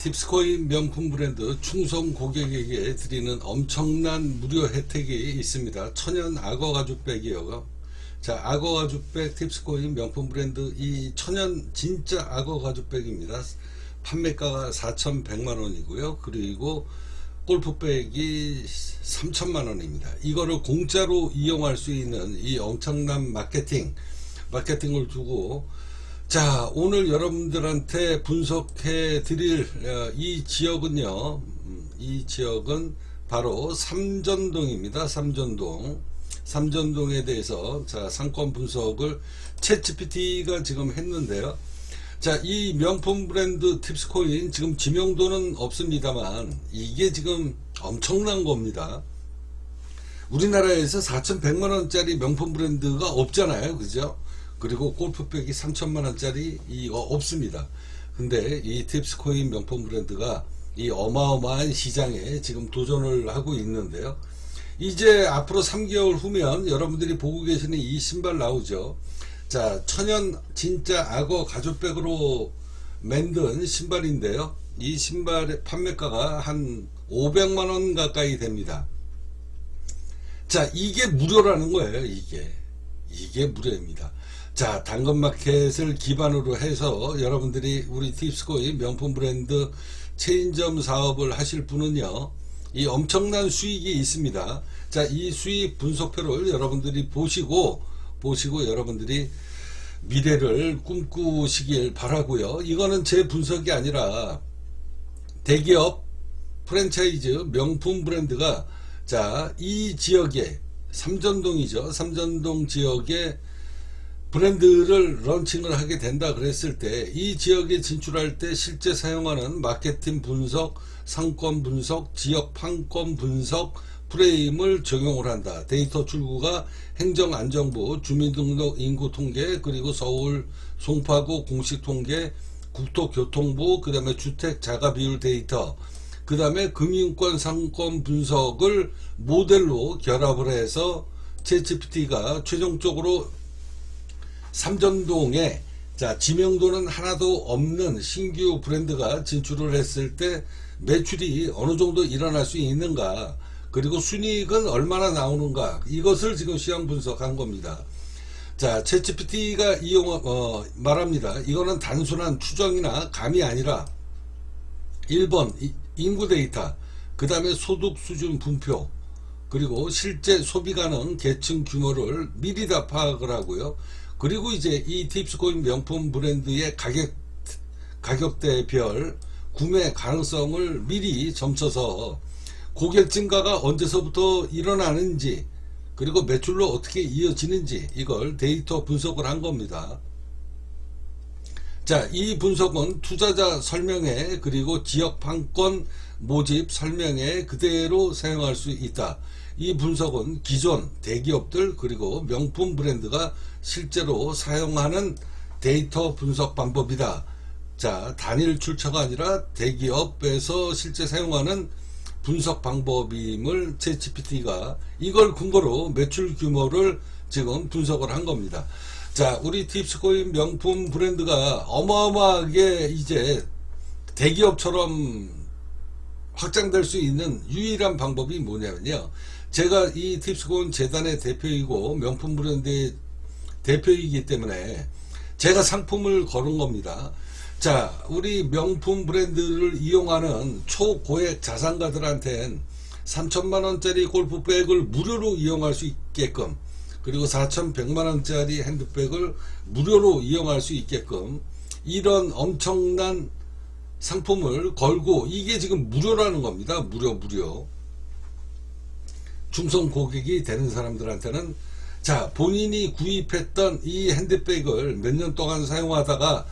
팁스코인 명품 브랜드 충성 고객에게 드리는 엄청난 무료 혜택이 있습니다. 천연 악어 가죽백이요. 자, 악어 가죽백 팁스코인 명품 브랜드 이 천연 진짜 악어 가죽백입니다. 판매가가 4,100만원이고요. 그리고 골프백이 3,000만원입니다. 이거를 공짜로 이용할 수 있는 이 엄청난 마케팅을 두고, 자, 오늘 여러분들한테 분석해 드릴 이 지역은요, 이 지역은 바로 삼전동입니다. 삼전동에 대해서 자, 상권 분석을 챗GPT가 지금 했는데요. 자, 이 명품 브랜드 팁스코인 지금 지명도는 없습니다만 이게 지금 엄청난 겁니다. 우리나라에서 4,100만원짜리 명품 브랜드가 없잖아요, 그죠? 그리고 골프백이 3,000만원짜리 이거 없습니다. 근데 이 팁스코인 명품 브랜드가 이 어마어마한 시장에 지금 도전을 하고 있는데요. 이제 앞으로 3개월 후면 여러분들이 보고 계시는 이 신발 나오죠. 자, 천연 진짜 악어 가죽백으로 만든 신발인데요. 이 신발의 판매가가 한 500만원 가까이 됩니다. 자, 이게 무료라는 거예요. 이게 무료입니다. 자, 당근마켓을 기반으로 해서 여러분들이 우리 팁스코인 명품 브랜드 체인점 사업을 하실 분은요, 이 엄청난 수익이 있습니다. 자, 이 수익 분석표를 여러분들이 보시고 여러분들이 미래를 꿈꾸시길 바라고요. 이거는 제 분석이 아니라 대기업 프랜차이즈 명품 브랜드가, 자, 이 지역에 삼전동이죠. 삼전동 지역에 브랜드를 런칭을 하게 된다 그랬을 때 이 지역에 진출할 때 실제 사용하는 마케팅 분석, 상권 분석, 지역 판권 분석 프레임을 적용을 한다. 데이터 출구가 행정안전부, 주민등록 인구 통계, 그리고 서울 송파구 공식 통계, 국토교통부, 그 다음에 주택 자가 비율 데이터, 그 다음에 금융권 상권 분석을 모델로 결합을 해서 챗GPT가 최종적으로 삼전동에, 자, 지명도는 하나도 없는 신규 브랜드가 진출을 했을 때 매출이 어느 정도 일어날 수 있는가, 그리고 순이익은 얼마나 나오는가, 이것을 지금 시황 분석한 겁니다. 자, 챗GPT가 말합니다. 이거는 단순한 추정이나 감이 아니라 1번 인구 데이터, 그 다음에 소득 수준 분표, 그리고 실제 소비 가능 계층 규모를 미리 다 파악을 하고요. 그리고 이제 이 팁스코인 명품 브랜드의 가격대별 구매 가능성을 미리 점쳐서 고객 증가가 언제서부터 일어나는지, 그리고 매출로 어떻게 이어지는지, 이걸 데이터 분석을 한 겁니다. 자, 이 분석은 투자자 설명회 그리고 지역 판권 모집 설명회 그대로 사용할 수 있다. 이 분석은 기존 대기업들 그리고 명품 브랜드가 실제로 사용하는 데이터 분석 방법이다. 자, 단일 출처가 아니라 대기업에서 실제 사용하는 분석 방법임을 챗GPT가 이걸 근거로 매출 규모를 지금 분석을 한 겁니다. 자, 우리 팁스코인 명품 브랜드가 어마어마하게 이제 대기업처럼 확장될 수 있는 유일한 방법이 뭐냐면요, 제가 이 팁스코인 재단의 대표이고 명품 브랜드의 대표이기 때문에 제가 상품을 거는 겁니다. 자, 우리 명품 브랜드를 이용하는 초고액 자산가들한텐 3,000만원짜리 골프백을 무료로 이용할 수 있게끔, 그리고 4,100만원짜리 핸드백을 무료로 이용할 수 있게끔 이런 엄청난 상품을 걸고, 이게 지금 무료라는 겁니다. 무료. 충성 고객이 되는 사람들한테는, 자, 본인이 구입했던 이 핸드백을 몇 년 동안 사용하다가,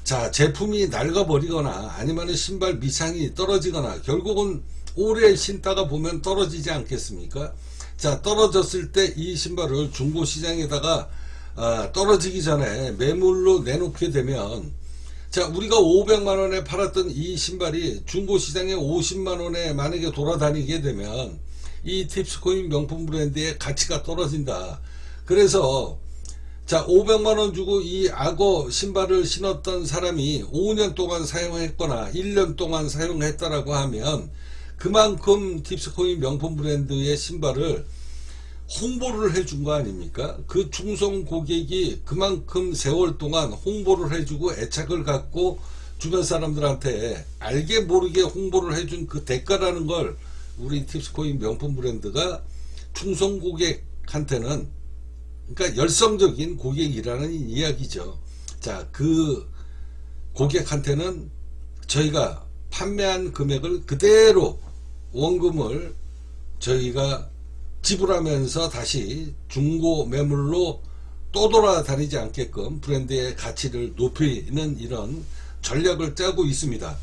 자, 제품이 낡아버리거나 아니면 신발 미상이 떨어지거나, 결국은 오래 신다가 보면 떨어지지 않겠습니까? 자, 떨어졌을 때 이 신발을 중고시장에다가 떨어지기 전에 매물로 내놓게 되면, 자, 우리가 500만원에 팔았던 이 신발이 중고시장에 50만원에 만약에 돌아다니게 되면 이 팁스코인 명품 브랜드의 가치가 떨어진다. 그래서 자, 500만원 주고 이 악어 신발을 신었던 사람이 5년 동안 사용했거나 1년 동안 사용했다라고 하면 그만큼 팁스코인 명품 브랜드의 신발을 홍보를 해준 거 아닙니까? 그 충성 고객이 그만큼 세월 동안 홍보를 해주고 애착을 갖고 주변 사람들한테 알게 모르게 홍보를 해준 그 대가라는 걸 우리 팁스코인 명품 브랜드가 충성 고객한테는, 그러니까 열성적인 고객이라는 이야기죠. 자, 그 고객한테는 저희가 판매한 금액을 그대로 원금을 저희가 지불하면서 다시 중고 매물로 또 돌아다니지 않게끔 브랜드의 가치를 높이는 이런 전략을 짜고 있습니다.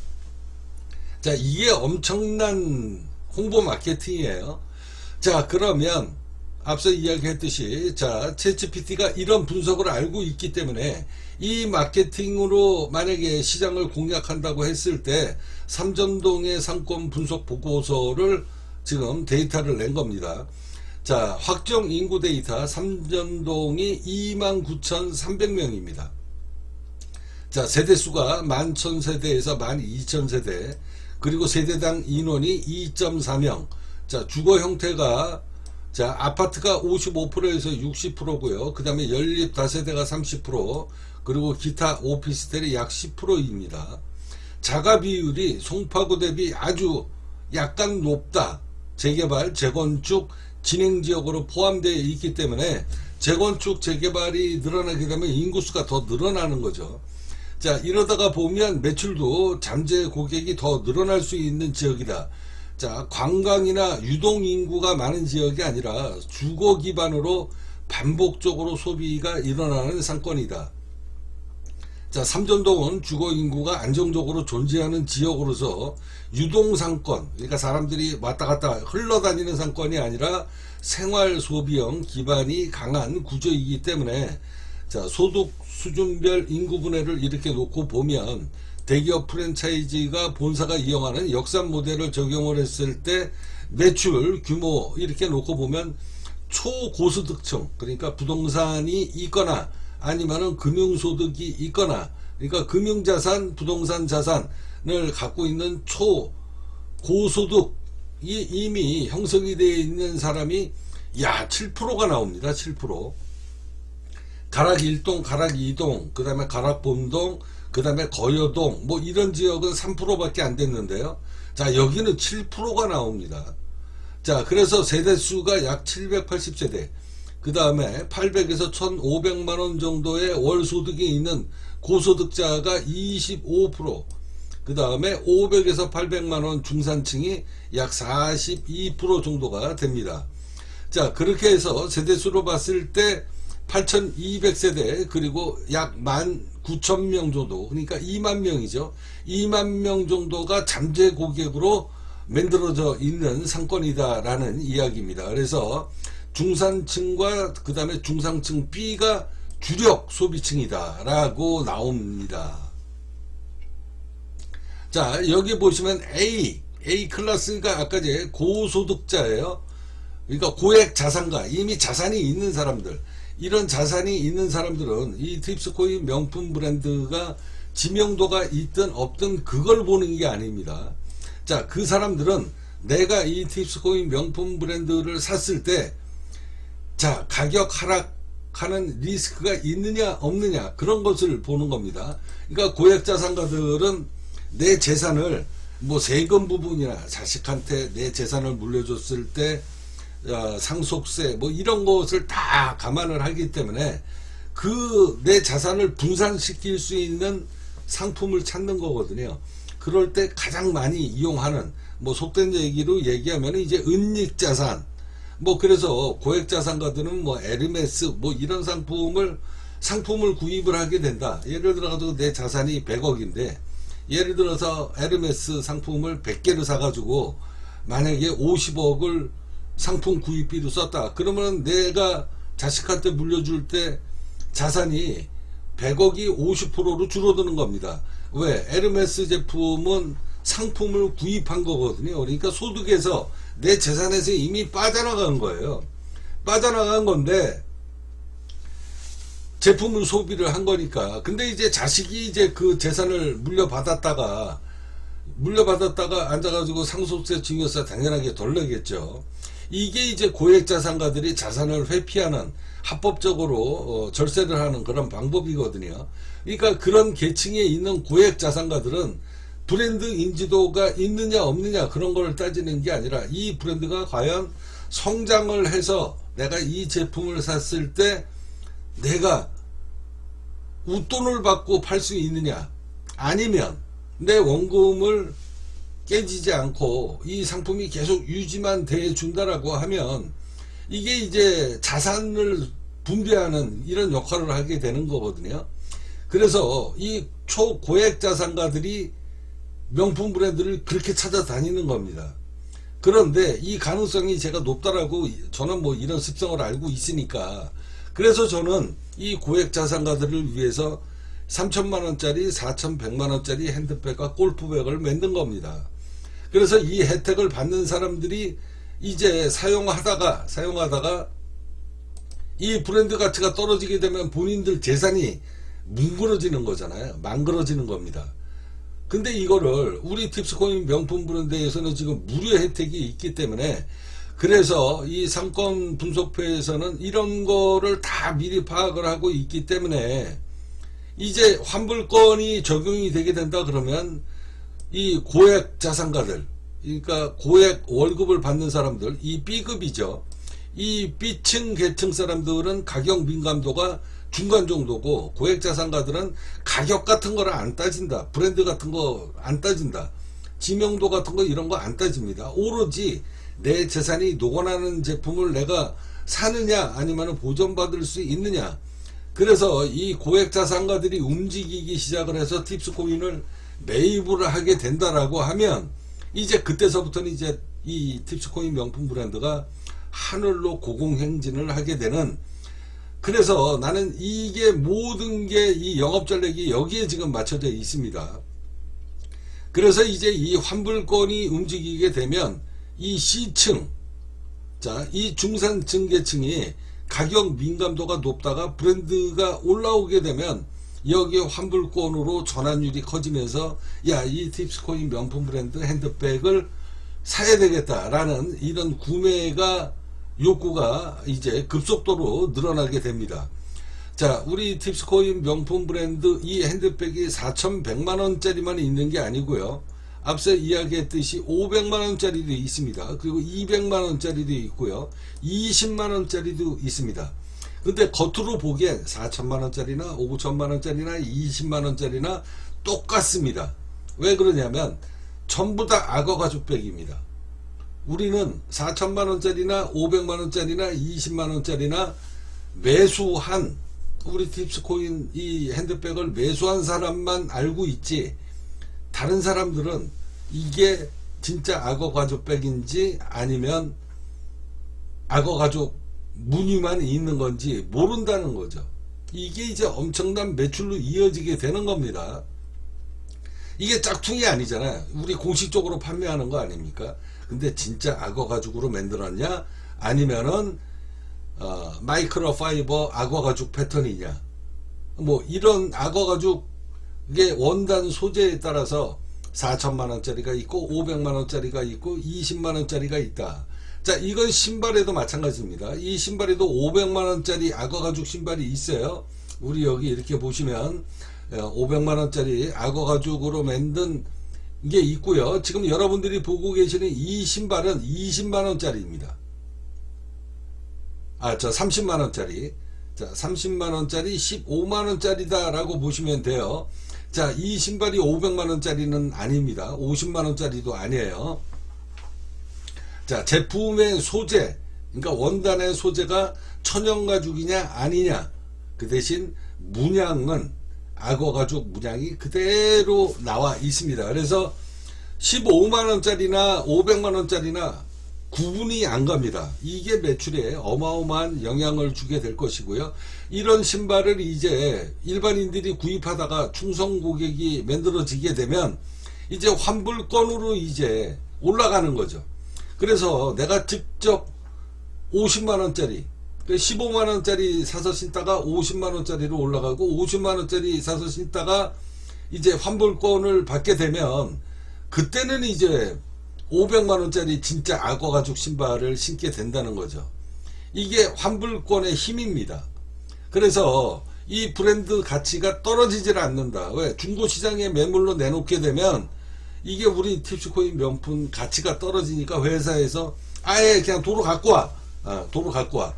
자, 이게 엄청난 홍보 마케팅이에요. 자, 그러면 앞서 이야기했듯이, 자, 챗GPT가 이런 분석을 알고 있기 때문에 이 마케팅으로 만약에 시장을 공략한다고 했을 때 삼전동의 상권 분석 보고서를 지금 데이터를 낸 겁니다. 자, 확정 인구 데이터 삼전동이 29,300명입니다. 자, 세대수가 11,000세대에서 12,000세대, 그리고 세대당 인원이 2.4명. 자, 주거 형태가, 자, 아파트가 55%에서 60%고요. 그 다음에 연립 다세대가 30%, 그리고 기타 오피스텔이 약 10%입니다. 자가 비율이 송파구 대비 아주 약간 높다. 재개발, 재건축, 진행지역으로 포함되어 있기 때문에 재건축, 재개발이 늘어나게 되면 인구수가 더 늘어나는 거죠. 자, 이러다가 보면 매출도 잠재 고객이 더 늘어날 수 있는 지역이다. 자, 관광이나 유동인구가 많은 지역이 아니라 주거 기반으로 반복적으로 소비가 일어나는 상권이다. 자, 삼전동은 주거인구가 안정적으로 존재하는 지역으로서 유동상권, 그러니까 사람들이 왔다 갔다 흘러다니는 상권이 아니라 생활소비형 기반이 강한 구조이기 때문에, 자, 소득 수준별 인구 분해를 이렇게 놓고 보면 대기업 프랜차이즈가 본사가 이용하는 역산 모델을 적용을 했을 때 매출 규모 이렇게 놓고 보면 초고소득층, 그러니까 부동산이 있거나 아니면은 금융소득이 있거나, 그러니까 금융자산, 부동산 자산을 갖고 있는 초고소득이 이미 형성이 되어 있는 사람이 7%가 나옵니다. 7%. 가락 1동, 가락 2동, 그 다음에 가락 본동, 그 다음에 거여동, 뭐 이런 지역은 3%밖에 안 됐는데요. 자, 여기는 7%가 나옵니다. 자, 그래서 세대수가 약 780세대, 그 다음에 800에서 1500만원 정도의 월 소득이 있는 고소득자가 25%, 그 다음에 500에서 800만원 중산층이 약 42% 정도가 됩니다. 자, 그렇게 해서 세대수로 봤을 때 8200세대, 그리고 약 19,000명 정도, 그러니까 2만 명이죠. 2만 명 정도가 잠재 고객으로 만들어져 있는 상권이다라는 이야기입니다. 그래서 중산층과 그 다음에 중상층 B가 주력 소비층이다 라고 나옵니다. 자, 여기 보시면 A 클래스가 아까 이제 고소득자예요. 그러니까 고액 자산가, 이미 자산이 있는 사람들, 이런 자산이 있는 사람들은 이 팁스코인 명품 브랜드가 지명도가 있든 없든 그걸 보는 게 아닙니다. 자, 그 사람들은 내가 이 팁스코인 명품 브랜드를 샀을 때, 자, 가격 하락하는 리스크가 있느냐 없느냐, 그런 것을 보는 겁니다. 그러니까 고액 자산가들은 내 재산을 뭐 세금 부분이나 자식한테 내 재산을 물려줬을 때 상속세 뭐 이런 것을 다 감안을 하기 때문에 그 내 자산을 분산시킬 수 있는 상품을 찾는 거거든요. 그럴 때 가장 많이 이용하는, 뭐 속된 얘기로 얘기하면 이제 은닉자산, 뭐 그래서 고액자산가들은 뭐 에르메스 뭐 이런 상품을 구입을 하게 된다. 예를 들어서 내 자산이 100억인데 예를 들어서 에르메스 상품을 100개를 사가지고 만약에 50억을 상품 구입비로 썼다. 그러면 내가 자식한테 물려줄 때 자산이 100억이 50%로 줄어드는 겁니다. 왜? 에르메스 제품은 상품을 구입한 거거든요. 그러니까 소득에서 내 재산에서 이미 빠져나간 거예요. 빠져나간 건데, 제품을 소비를 한 거니까. 근데 이제 자식이 이제 그 재산을 물려받았다가 앉아가지고 상속세, 증여세 당연하게 덜 내겠죠. 이게 이제 고액자산가들이 자산을 회피하는, 합법적으로 절세를 하는 그런 방법이거든요. 그러니까 그런 계층에 있는 고액자산가들은 브랜드 인지도가 있느냐 없느냐 그런 걸 따지는 게 아니라, 이 브랜드가 과연 성장을 해서 내가 이 제품을 샀을 때 내가 웃돈을 받고 팔 수 있느냐, 아니면 내 원금을 깨지지 않고 이 상품이 계속 유지만 돼 준다라고 하면 이게 이제 자산을 분배하는 이런 역할을 하게 되는 거거든요. 그래서 이 초고액 자산가들이 명품 브랜드를 그렇게 찾아다니는 겁니다. 그런데 이 가능성이 제가 높다라고, 저는 뭐 이런 습성을 알고 있으니까, 그래서 저는 이 고액 자산가들을 위해서 3천만원짜리, 4,100만원짜리 핸드백과 골프백을 만든 겁니다. 그래서 이 혜택을 받는 사람들이 이제 사용하다가 이 브랜드 가치가 떨어지게 되면 본인들 재산이 뭉그러지는 거잖아요. 망그러지는 겁니다. 근데 이거를 우리 팁스코인 명품 브랜드에서는 지금 무료 혜택이 있기 때문에, 그래서 이 상권 분석회에서는 이런 거를 다 미리 파악을 하고 있기 때문에, 이제 환불권이 적용이 되게 된다 그러면 이 고액 자산가들, 그러니까 고액 월급을 받는 사람들, 이 B급이죠. 이 B층 계층 사람들은 가격 민감도가 중간 정도고, 고액 자산가들은 가격 같은 거를 안 따진다. 브랜드 같은 거 안 따진다. 지명도 같은 거 이런 거 안 따집니다. 오로지 내 재산이 녹아나는 제품을 내가 사느냐 아니면 보존받을 수 있느냐. 그래서 이 고액 자산가들이 움직이기 시작을 해서 팁스코인을 매입을 하게 된다라고 하면, 이제 그때서부터는 이제 이 팁스코인 명품 브랜드가 하늘로 고공행진을 하게 되는, 그래서 나는 이게 모든 게 이 영업전략이 여기에 지금 맞춰져 있습니다. 그래서 이제 이 환불권이 움직이게 되면 이 C층, 자, 이 중산층 계층이 가격 민감도가 높다가 브랜드가 올라오게 되면 여기에 환불권으로 전환율이 커지면서, 야, 이 팁스코인 명품 브랜드 핸드백을 사야 되겠다라는 이런 구매가 욕구가 이제 급속도로 늘어나게 됩니다. 자, 우리 팁스코인 명품 브랜드 이 핸드백이 4,100만원짜리만 있는 게 아니고요. 앞서 이야기했듯이 500만원짜리도 있습니다. 그리고 200만원짜리도 있고요. 20만원짜리도 있습니다. 근데 겉으로 보기엔 4천만원짜리나 5천만원짜리나 20만원짜리나 똑같습니다. 왜 그러냐면 전부 다 악어 가죽백입니다. 우리는 4천만원짜리나 500만원짜리나 20만원짜리나 매수한, 우리 팁스코인 이 핸드백을 매수한 사람만 알고 있지, 다른 사람들은 이게 진짜 악어 가죽백인지 아니면 악어 가죽 무늬만 있는 건지 모른다는 거죠. 이게 이제 엄청난 매출로 이어지게 되는 겁니다. 이게 짝퉁이 아니잖아요. 우리 공식적으로 판매하는 거 아닙니까? 근데 진짜 악어 가죽으로 만들었냐, 아니면은 마이크로 파이버 악어 가죽 패턴이냐, 뭐 이런 악어 가죽의 원단 소재에 따라서 4천만원짜리가 있고 500만원짜리가 있고 20만원짜리가 있다. 자, 이건 신발에도 마찬가지입니다. 이 신발에도 500만원짜리 악어 가죽 신발이 있어요. 우리 여기 이렇게 보시면 500만원짜리 악어 가죽으로 만든 게 있고요. 지금 여러분들이 보고 계시는 이 신발은 20만원짜리입니다. 아, 저 30만원짜리. 자, 30만원짜리 15만원짜리다 라고 보시면 돼요. 자, 이 신발이 500만원짜리는 아닙니다. 50만원짜리도 아니에요. 자, 제품의 소재, 그러니까 원단의 소재가 천연가죽이냐 아니냐, 그 대신 문양은 악어가죽 문양이 그대로 나와 있습니다. 그래서 15만원짜리나 500만원짜리나 구분이 안 갑니다. 이게 매출에 어마어마한 영향을 주게 될 것이고요. 이런 신발을 이제 일반인들이 구입하다가 충성 고객이 만들어지게 되면 이제 환불권으로 이제 올라가는 거죠. 그래서 내가 직접 50만원짜리, 15만원짜리 사서 신다가 50만원짜리로 올라가고 50만원짜리 사서 신다가 이제 환불권을 받게 되면 그때는 이제 500만원짜리 진짜 악어 가죽 신발을 신게 된다는 거죠. 이게 환불권의 힘입니다. 그래서 이 브랜드 가치가 떨어지질 않는다. 왜? 중고시장에 매물로 내놓게 되면 이게 우리 팁스코인 명품 가치가 떨어지니까 회사에서 아예 그냥 도로 갖고 와. 도로 갖고 와.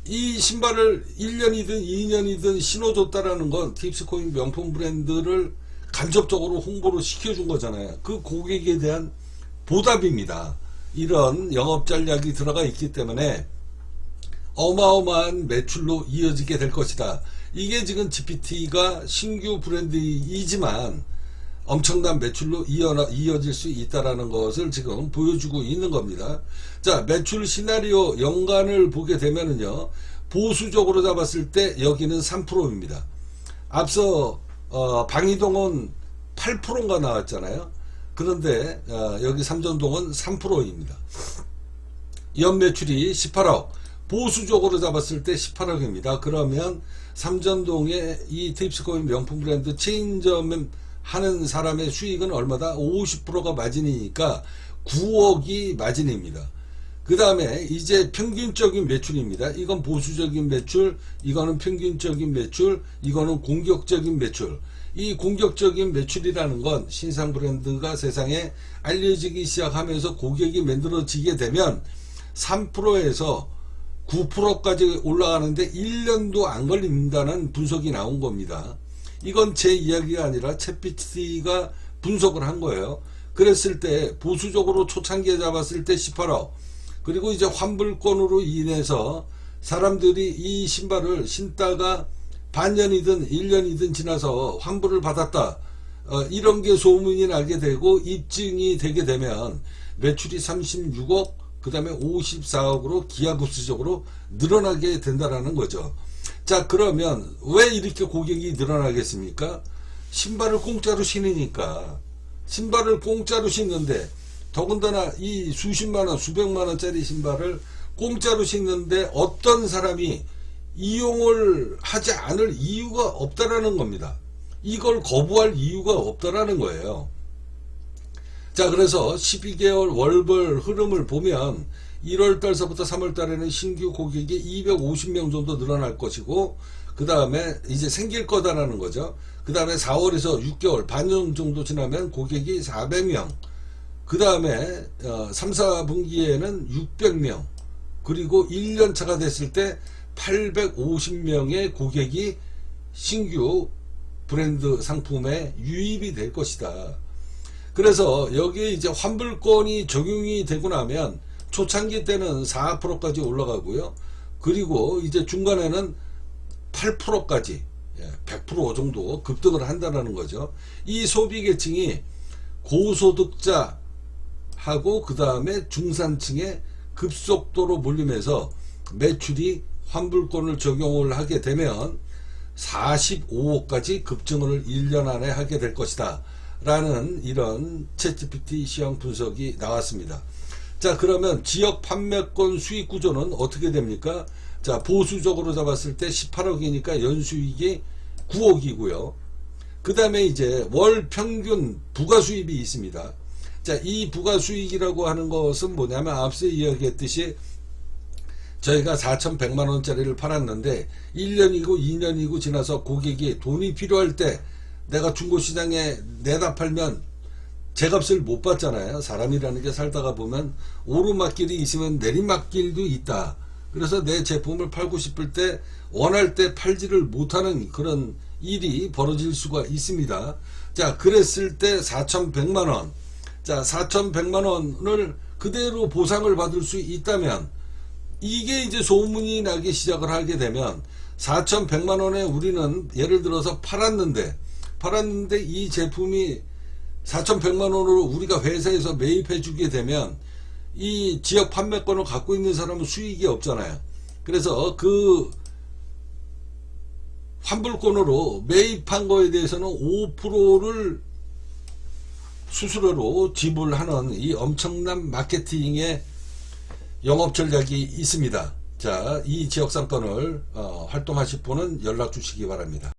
이 신발을 1년이든 2년이든 신어줬다라는 건 팁스코인 명품 브랜드를 간접적으로 홍보를 시켜준 거잖아요. 그 고객에 대한 보답입니다. 이런 영업 전략이 들어가 있기 때문에 어마어마한 매출로 이어지게 될 것이다. 이게 지금 GPT가 신규 브랜드이지만 엄청난 매출로 이어질 수 있다라는 것을 지금 보여주고 있는 겁니다. 자, 매출 시나리오 연간을 보게 되면은요, 보수적으로 잡았을 때 여기는 3%입니다. 앞서 방이동은 8%인가 나왔잖아요. 그런데 여기 삼전동은 3%입니다. 연매출이 18억, 보수적으로 잡았을 때 18억입니다. 그러면 삼전동의 이 팁스코인 명품 브랜드 체인점 하는 사람의 수익은 얼마다? 50%가 마진이니까 9억이 마진입니다. 그 다음에 이제 평균적인 매출입니다. 이건 보수적인 매출, 이거는 평균적인 매출, 이거는 공격적인 매출. 이 공격적인 매출이라는 건 신상 브랜드가 세상에 알려지기 시작하면서 고객이 만들어지게 되면 3%에서 9%까지 올라가는데 1년도 안 걸린다는 분석이 나온 겁니다. 이건 제 이야기가 아니라 챗GPT가 분석을 한 거예요. 그랬을 때 보수적으로 초창기에 잡았을 때 18억, 그리고 이제 환불권으로 인해서 사람들이 이 신발을 신다가 반년이든 1년이든 지나서 환불을 받았다, 이런 게 소문이 나게 되고 입증이 되게 되면 매출이 36억, 그 다음에 54억으로 기하급수적으로 늘어나게 된다라는 거죠. 자, 그러면 왜 이렇게 고객이 늘어나겠습니까? 신발을 공짜로 신으니까. 신발을 공짜로 신는데, 더군다나 이 수십만원, 수백만원짜리 신발을 공짜로 신는데 어떤 사람이 이용을 하지 않을 이유가 없다라는 겁니다. 이걸 거부할 이유가 없다라는 거예요. 자, 그래서 12개월 월별 흐름을 보면 1월달서부터 3월달에는 신규 고객이 250명 정도 늘어날 것이고, 그 다음에 이제 생길 거다라는 거죠. 그 다음에 4월에서 6개월 반년 정도 지나면 고객이 400명, 그 다음에 3, 4분기에는 600명, 그리고 1년차가 됐을 때 850명의 고객이 신규 브랜드 상품에 유입이 될 것이다. 그래서 여기에 이제 환불권이 적용이 되고 나면 초창기 때는 4%까지 올라가고요. 그리고 이제 중간에는 8%까지 100% 정도 급등을 한다는 거죠. 이 소비 계층이 고소득자하고 그 다음에 중산층에 급속도로 몰리면서 매출이 환불권을 적용을 하게 되면 45억까지 급증을 1년 안에 하게 될 것이다 라는 이런 챗GPT 시황 분석이 나왔습니다. 자, 그러면 지역 판매권 수익 구조는 어떻게 됩니까? 자, 보수적으로 잡았을 때 18억이니까 연수익이 9억이고요. 그 다음에 이제 월 평균 부가 수입이 있습니다. 자, 이 부가 수익이라고 하는 것은 뭐냐면 앞서 이야기했듯이 저희가 4,100만원짜리를 팔았는데 1년이고 2년이고 지나서 고객이 돈이 필요할 때 내가 중고시장에 내다 팔면 제값을 못 받잖아요. 사람이라는 게 살다가 보면 오르막길이 있으면 내리막길도 있다. 그래서 내 제품을 팔고 싶을 때 원할 때 팔지를 못하는 그런 일이 벌어질 수가 있습니다. 자, 그랬을 때 4,100만원, 자, 4,100만원을 그대로 보상을 받을 수 있다면 이게 이제 소문이 나기 시작을 하게 되면 4,100만원에 우리는 예를 들어서 팔았는데 이 제품이 4,100만원으로 우리가 회사에서 매입해 주게 되면 이 지역 판매권을 갖고 있는 사람은 수익이 없잖아요. 그래서 그 환불권으로 매입한 거에 대해서는 5%를 수수료로 지불하는 이 엄청난 마케팅의 영업 전략이 있습니다. 자, 이 지역 상권을 활동하실 분은 연락 주시기 바랍니다.